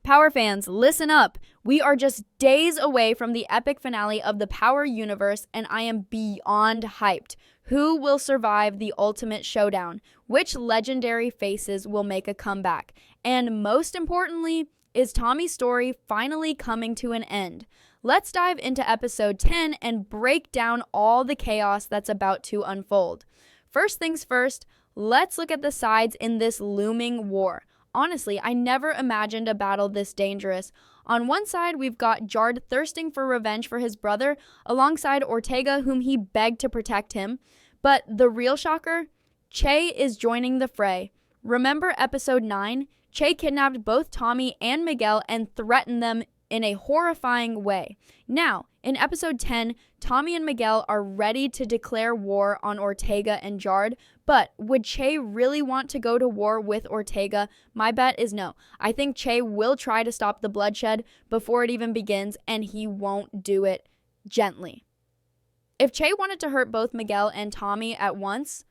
Power fans, listen up. We are just days away from the epic finale of the Power universe, and I am beyond hyped. Who will survive the ultimate showdown? Which legendary faces will make a comeback? And most importantly, is Tommy's story finally coming to an end? Let's dive into episode 10 and break down all the chaos that's about to unfold. First things first, let's look at the sides in this looming war. Honestly, I never imagined a battle this dangerous. On one side, we've got Jard thirsting for revenge for his brother, alongside Ortega, whom he begged to protect him. But the real shocker? Chay is joining the fray. Remember episode 9? Chay kidnapped both Tommy and Miguel and threatened them in a horrifying way. Now, in episode 10, Tommy and Miguel are ready to declare war on Ortega and Jard, but would Chay really want to go to war with Ortega? My bet is no. I think Chay will try to stop the bloodshed before it even begins, and he won't do it gently. If Chay wanted to hurt both Miguel and Tommy at once,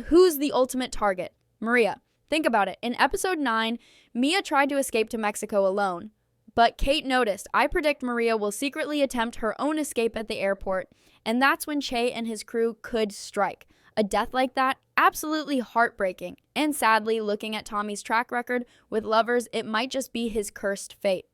who's the ultimate target? Maria. Think about it. In episode 9, Mia tried to escape to Mexico alone. But Kate noticed. I predict Maria will secretly attempt her own escape at the airport, and that's when Chay and his crew could strike. A death like that, absolutely heartbreaking. And sadly, looking at Tommy's track record with lovers, it might just be his cursed fate.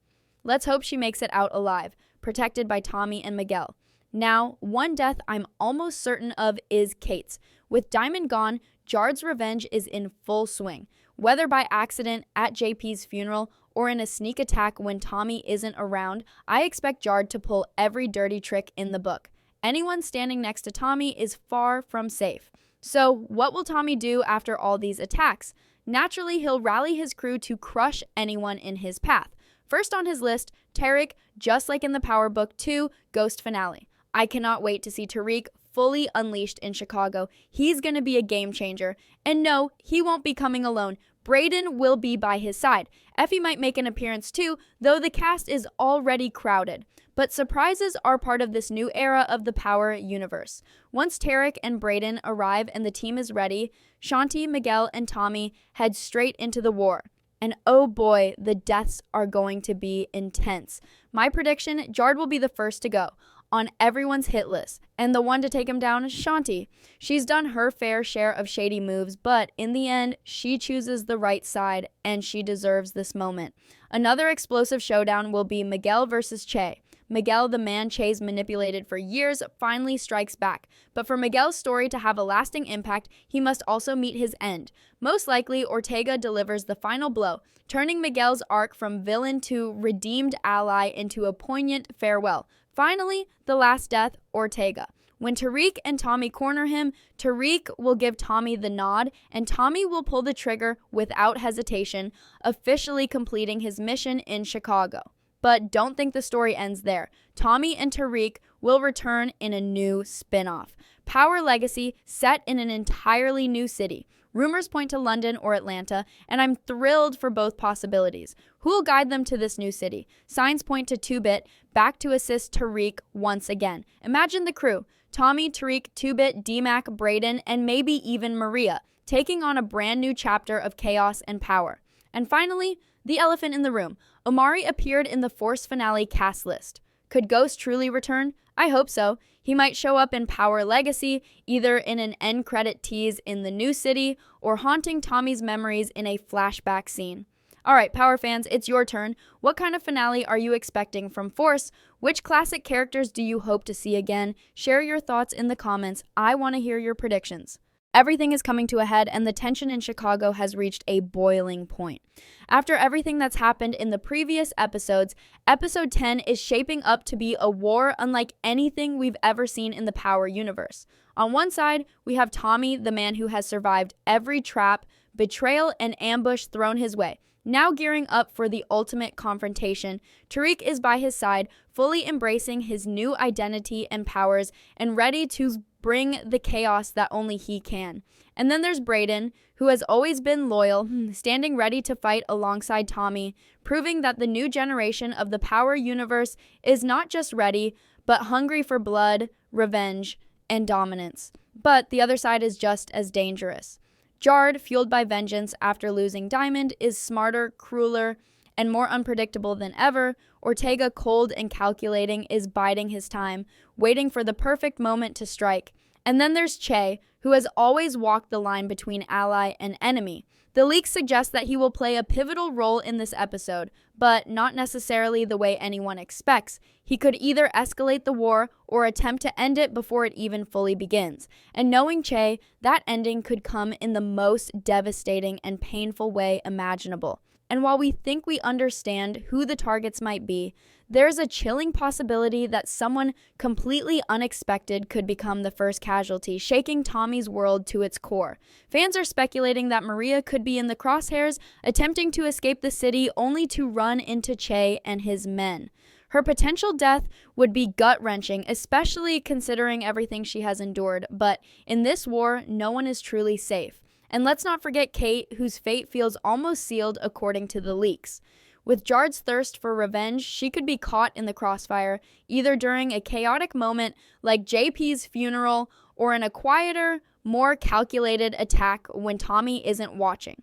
Let's hope she makes it out alive, protected by Tommy and Miguel. Now, one death I'm almost certain of is Kate's. With Diamond gone, Jard's revenge is in full swing. Whether by accident at JP's funeral or in a sneak attack when Tommy isn't around, I expect Jard to pull every dirty trick in the book. Anyone standing next to Tommy is far from safe. So, what will Tommy do after all these attacks? Naturally, he'll rally his crew to crush anyone in his path. First on his list, Tariq, just like in the Power Book 2 Ghost Finale. I cannot wait to see Tariq fully unleashed in Chicago. He's going to be a game changer. And no, he won't be coming alone. Brayden will be by his side. Effie might make an appearance too, though the cast is already crowded. But surprises are part of this new era of the Power universe. Once Tariq and Brayden arrive and the team is ready, Shanti, Miguel, and Tommy head straight into the war. And oh boy, the deaths are going to be intense. My prediction, Jard will be the first to go on everyone's hit list, and the one to take him down is Shanti. She's done her fair share of shady moves, but in the end, she chooses the right side, and she deserves this moment. Another explosive showdown will be Miguel versus Chay. Miguel, the man Chay's manipulated for years, finally strikes back. But for Miguel's story to have a lasting impact, he must also meet his end. Most likely, Ortega delivers the final blow, turning Miguel's arc from villain to redeemed ally into a poignant farewell. Finally, the last death, Ortega. When Tariq and Tommy corner him, Tariq will give Tommy the nod, and Tommy will pull the trigger without hesitation, officially completing his mission in Chicago. But don't think the story ends there. Tommy and Tariq will return in a new spin-off. Power Legacy set in an entirely new city. Rumors point to London or Atlanta, and I'm thrilled for both possibilities. Who will guide them to this new city? Signs point to 2-Bit, back to assist Tariq once again. Imagine the crew. Tommy, Tariq, 2-Bit, D-Mac, Brayden, and maybe even Maria, taking on a brand new chapter of chaos and power. And finally, the elephant in the room. Omari appeared in the Force finale cast list. Could Ghost truly return? I hope so. He might show up in Power Legacy, either in an end credit tease in the new city, or haunting Tommy's memories in a flashback scene. Alright, Power fans, it's your turn. What kind of finale are you expecting from Force? Which classic characters do you hope to see again? Share your thoughts in the comments. I want to hear your predictions. Everything is coming to a head, and the tension in Chicago has reached a boiling point. After everything that's happened in the previous episodes, episode 10 is shaping up to be a war unlike anything we've ever seen in the Power universe. On one side, we have Tommy, the man who has survived every trap, betrayal, and ambush thrown his way. Now gearing up for the ultimate confrontation, Tariq is by his side, fully embracing his new identity and powers and ready to bring the chaos that only he can. And then there's Brayden, who has always been loyal, standing ready to fight alongside Tommy, proving that the new generation of the Power universe is not just ready, but hungry for blood, revenge, and dominance. But the other side is just as dangerous. Jard, fueled by vengeance after losing Diamond, is smarter, crueler, and more unpredictable than ever, Ortega, cold and calculating, is biding his time, waiting for the perfect moment to strike. And then there's Chay, who has always walked the line between ally and enemy. The leaks suggest that he will play a pivotal role in this episode, but not necessarily the way anyone expects. He could either escalate the war or attempt to end it before it even fully begins. And knowing Chay, that ending could come in the most devastating and painful way imaginable. And while we think we understand who the targets might be, there's a chilling possibility that someone completely unexpected could become the first casualty, shaking Tommy's world to its core. Fans are speculating that Maria could be in the crosshairs, attempting to escape the city only to run into Chay and his men. Her potential death would be gut-wrenching, especially considering everything she has endured, but in this war, no one is truly safe. And let's not forget Kate, whose fate feels almost sealed according to the leaks. With Jard's thirst for revenge, she could be caught in the crossfire, either during a chaotic moment like JP's funeral or in a quieter, more calculated attack when Tommy isn't watching.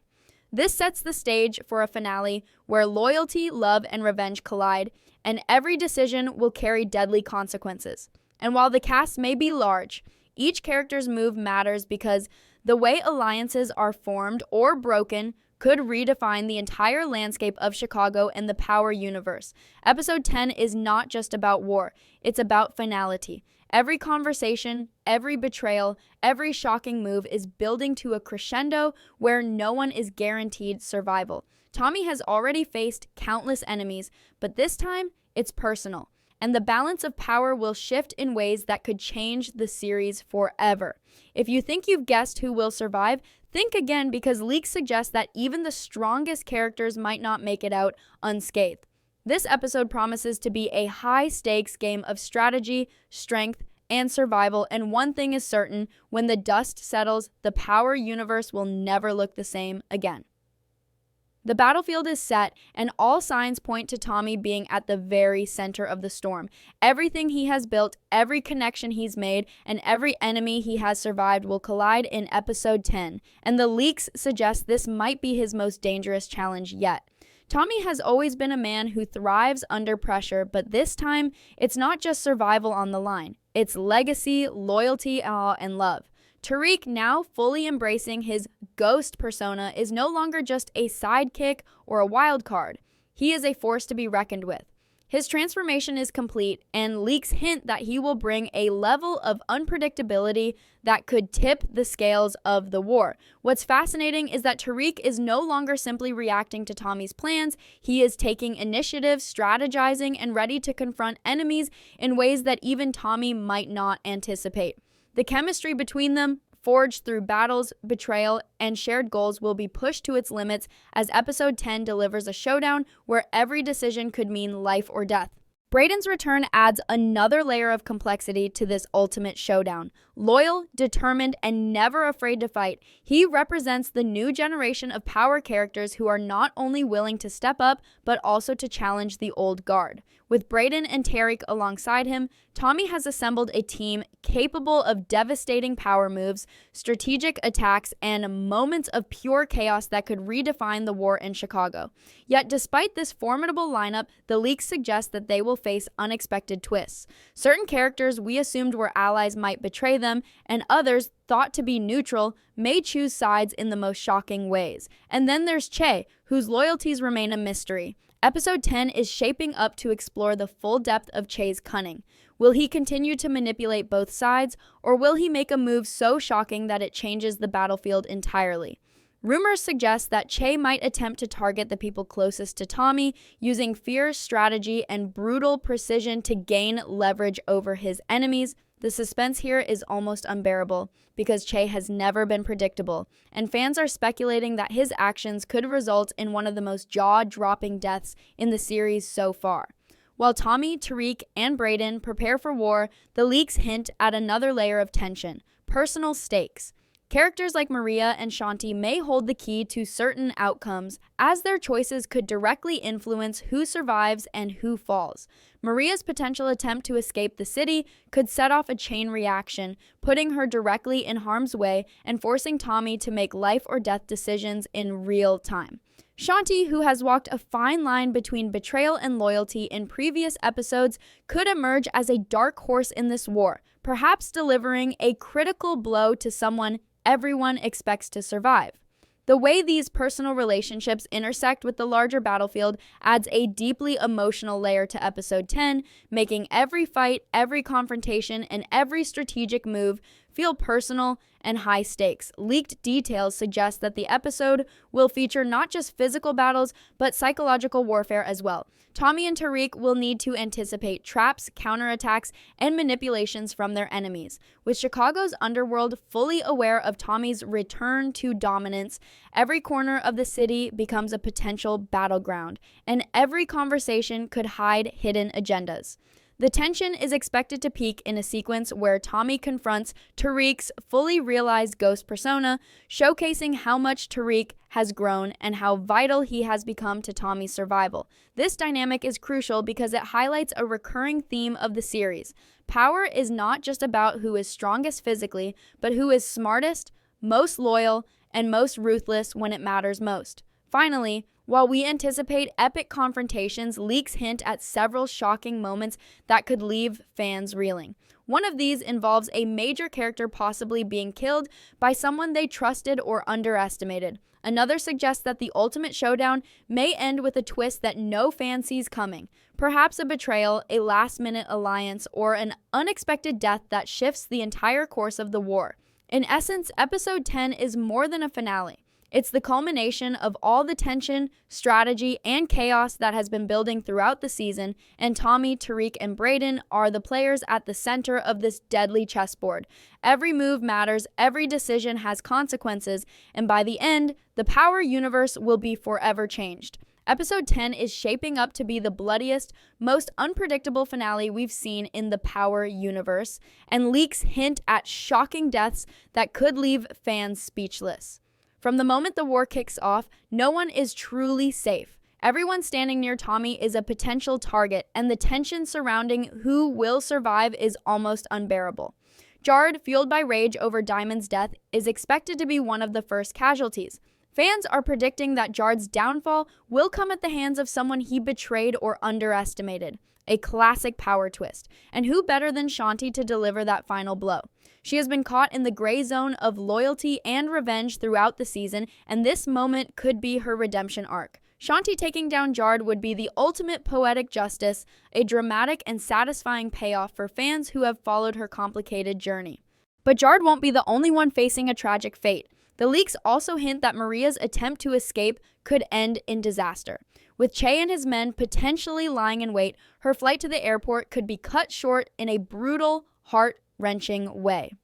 This sets the stage for a finale where loyalty, love, and revenge collide, and every decision will carry deadly consequences. And while the cast may be large, each character's move matters because the way alliances are formed or broken could redefine the entire landscape of Chicago and the Power universe. Episode 10 is not just about war, it's about finality. Every conversation, every betrayal, every shocking move is building to a crescendo where no one is guaranteed survival. Tommy has already faced countless enemies, but this time it's personal. And the balance of power will shift in ways that could change the series forever. If you think you've guessed who will survive, think again because leaks suggest that even the strongest characters might not make it out unscathed. This episode promises to be a high-stakes game of strategy, strength, and survival, and one thing is certain, when the dust settles, the Power universe will never look the same again. The battlefield is set, and all signs point to Tommy being at the very center of the storm. Everything he has built, every connection he's made, and every enemy he has survived will collide in episode 10, and the leaks suggest this might be his most dangerous challenge yet. Tommy has always been a man who thrives under pressure, but this time, it's not just survival on the line. It's legacy, loyalty, and love. Tariq, now fully embracing his ghost persona, is no longer just a sidekick or a wild card. He is a force to be reckoned with. His transformation is complete, and leaks hint that he will bring a level of unpredictability that could tip the scales of the war. What's fascinating is that Tariq is no longer simply reacting to Tommy's plans. He is taking initiative, strategizing, and ready to confront enemies in ways that even Tommy might not anticipate. The chemistry between them, forged through battles, betrayal, and shared goals, will be pushed to its limits as episode 10 delivers a showdown where every decision could mean life or death. Brayden's return adds another layer of complexity to this ultimate showdown. Loyal, determined, and never afraid to fight, he represents the new generation of power characters who are not only willing to step up, but also to challenge the old guard. With Brayden and Tariq alongside him, Tommy has assembled a team capable of devastating power moves, strategic attacks, and moments of pure chaos that could redefine the war in Chicago. Yet despite this formidable lineup, the leaks suggest that they will face unexpected twists. Certain characters we assumed were allies might betray them, and others, thought to be neutral, may choose sides in the most shocking ways. And then there's Chay, whose loyalties remain a mystery. Episode 10 is shaping up to explore the full depth of Chay's cunning. Will he continue to manipulate both sides, or will he make a move so shocking that it changes the battlefield entirely? Rumors suggest that Chay might attempt to target the people closest to Tommy, using fear, strategy, and brutal precision to gain leverage over his enemies. The suspense here is almost unbearable because Chay has never been predictable, and fans are speculating that his actions could result in one of the most jaw-dropping deaths in the series so far. While Tommy, Tariq, and Brayden prepare for war, the leaks hint at another layer of tension: personal stakes. Characters like Maria and Shanti may hold the key to certain outcomes, as their choices could directly influence who survives and who falls. Maria's potential attempt to escape the city could set off a chain reaction, putting her directly in harm's way and forcing Tommy to make life or death decisions in real time. Shanti, who has walked a fine line between betrayal and loyalty in previous episodes, could emerge as a dark horse in this war, perhaps delivering a critical blow to someone everyone expects to survive. The way these personal relationships intersect with the larger battlefield adds a deeply emotional layer to episode 10, making every fight, every confrontation, and every strategic move feel personal and high stakes. Leaked details suggest that the episode will feature not just physical battles, but psychological warfare as well. Tommy and Tariq will need to anticipate traps, counterattacks, and manipulations from their enemies. With Chicago's underworld fully aware of Tommy's return to dominance, every corner of the city becomes a potential battleground, and every conversation could hide hidden agendas. The tension is expected to peak in a sequence where Tommy confronts Tariq's fully realized ghost persona, showcasing how much Tariq has grown and how vital he has become to Tommy's survival. This dynamic is crucial because it highlights a recurring theme of the series. Power is not just about who is strongest physically, but who is smartest, most loyal, and most ruthless when it matters most. Finally, while we anticipate epic confrontations, leaks hint at several shocking moments that could leave fans reeling. One of these involves a major character possibly being killed by someone they trusted or underestimated. Another suggests that the ultimate showdown may end with a twist that no fan sees coming. Perhaps a betrayal, a last-minute alliance, or an unexpected death that shifts the entire course of the war. In essence, episode 10 is more than a finale. It's the culmination of all the tension, strategy, and chaos that has been building throughout the season, and Tommy, Tariq, and Brayden are the players at the center of this deadly chessboard. Every move matters, every decision has consequences, and by the end, the power universe will be forever changed. Episode 10 is shaping up to be the bloodiest, most unpredictable finale we've seen in the Power universe, and leaks hint at shocking deaths that could leave fans speechless. From the moment the war kicks off, no one is truly safe. Everyone standing near Tommy is a potential target, and the tension surrounding who will survive is almost unbearable. Jard, fueled by rage over Diamond's death, is expected to be one of the first casualties. Fans are predicting that Jard's downfall will come at the hands of someone he betrayed or underestimated. A classic power twist. And who better than Shanti to deliver that final blow? She has been caught in the gray zone of loyalty and revenge throughout the season, and this moment could be her redemption arc. Shanti taking down Jard would be the ultimate poetic justice, a dramatic and satisfying payoff for fans who have followed her complicated journey. But Jard won't be the only one facing a tragic fate. The leaks also hint that Maria's attempt to escape could end in disaster. With Chay and his men potentially lying in wait, her flight to the airport could be cut short in a brutal, heart-wrenching way.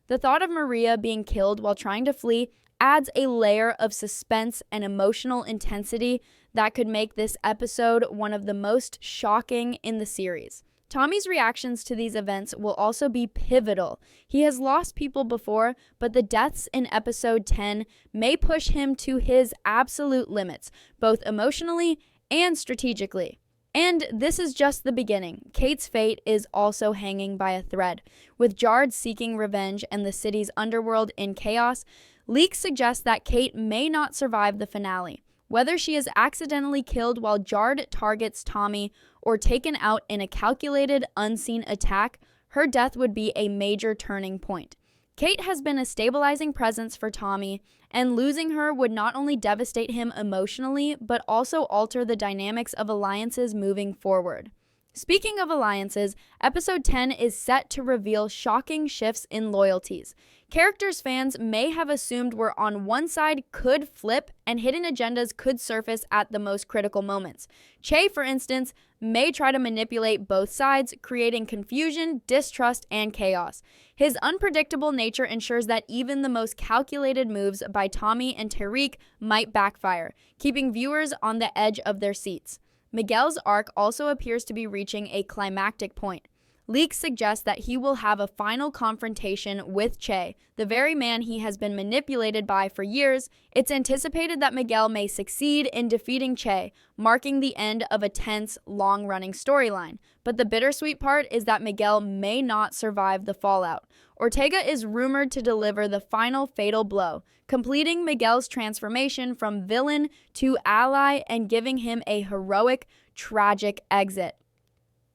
The thought of Maria being killed while trying to flee adds a layer of suspense and emotional intensity that could make this episode one of the most shocking in the series. Tommy's reactions to these events will also be pivotal. He has lost people before, but the deaths in episode 10 may push him to his absolute limits, both emotionally and strategically. And this is just the beginning. Kate's fate is also hanging by a thread. With Jard seeking revenge and the city's underworld in chaos, leaks suggest that Kate may not survive the finale. Whether she is accidentally killed while Jard targets Tommy or taken out in a calculated, unseen attack, her death would be a major turning point. Kate has been a stabilizing presence for Tommy, and losing her would not only devastate him emotionally, but also alter the dynamics of alliances moving forward. Speaking of alliances, episode 10 is set to reveal shocking shifts in loyalties. Characters fans may have assumed were on one side could flip, and hidden agendas could surface at the most critical moments. Chay, for instance, may try to manipulate both sides, creating confusion, distrust, and chaos. His unpredictable nature ensures that even the most calculated moves by Tommy and Tariq might backfire, keeping viewers on the edge of their seats. Miguel's arc also appears to be reaching a climactic point. leaks suggest that he will have a final confrontation with Chay, the very man he has been manipulated by for years. It's anticipated that Miguel may succeed in defeating Chay, marking the end of a tense, long-running storyline. But the bittersweet part is that Miguel may not survive the fallout. Ortega is rumored to deliver the final fatal blow, completing Miguel's transformation from villain to ally and giving him a heroic, tragic exit.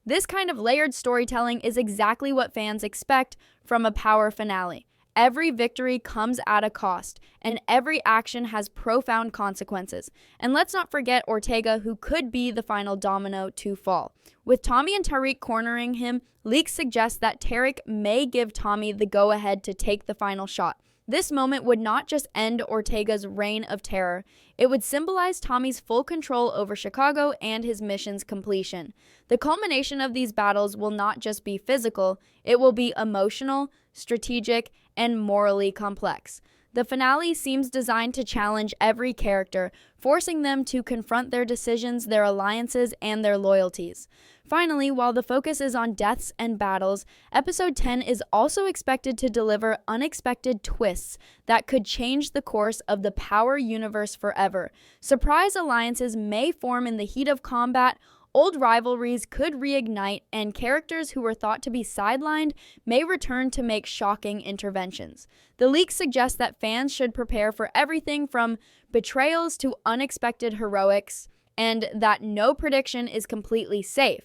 This kind of layered storytelling is exactly what fans expect from a power finale. Every victory comes at a cost, and every action has profound consequences. And let's not forget Ortega, who could be the final domino to fall. With Tommy and Tariq cornering him, leaks suggest that Tariq may give Tommy the go-ahead to take the final shot. This moment would not just end Ortega's reign of terror, it would symbolize Tommy's full control over Chicago and his mission's completion. The culmination of these battles will not just be physical, it will be emotional, strategic, and morally complex. The finale seems designed to challenge every character, forcing them to confront their decisions, their alliances, and their loyalties. Finally, while the focus is on deaths and battles, Episode 10 is also expected to deliver unexpected twists that could change the course of the Power universe forever. Surprise alliances may form in the heat of combat, old rivalries could reignite, and characters who were thought to be sidelined may return to make shocking interventions. The leaks suggest that fans should prepare for everything from betrayals to unexpected heroics, and that no prediction is completely safe.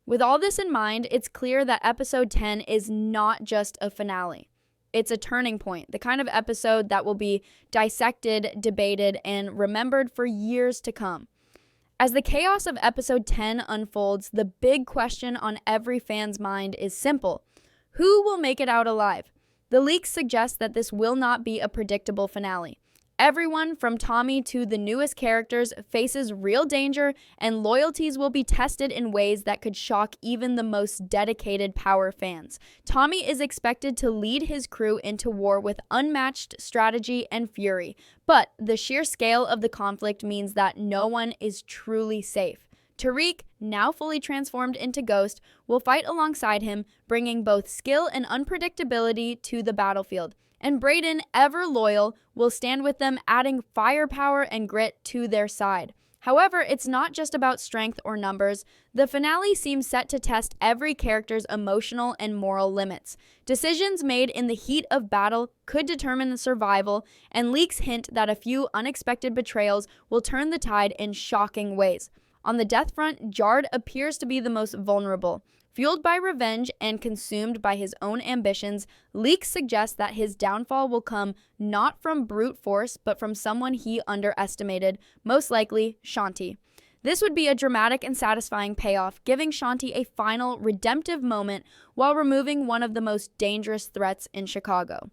With all this in mind, it's clear that Episode 10 is not just a finale. It's a turning point, the kind of episode that will be dissected, debated, and remembered for years to come. As the chaos of Episode 10 unfolds, the big question on every fan's mind is simple. Who will make it out alive? The leaks suggest that this will not be a predictable finale. Everyone, from Tommy to the newest characters, faces real danger, and loyalties will be tested in ways that could shock even the most dedicated Power fans. Tommy is expected to lead his crew into war with unmatched strategy and fury, but the sheer scale of the conflict means that no one is truly safe. Tariq, now fully transformed into Ghost, will fight alongside him, bringing both skill and unpredictability to the battlefield. And Brayden, ever loyal, will stand with them, adding firepower and grit to their side. However, it's not just about strength or numbers. The finale seems set to test every character's emotional and moral limits. Decisions made in the heat of battle could determine the survival, and leaks hint that a few unexpected betrayals will turn the tide in shocking ways. On the death front, Jard appears to be the most vulnerable. Fueled by revenge and consumed by his own ambitions, leaks suggest that his downfall will come not from brute force, but from someone he underestimated, most likely Shanti. This would be a dramatic and satisfying payoff, giving Shanti a final redemptive moment while removing one of the most dangerous threats in Chicago.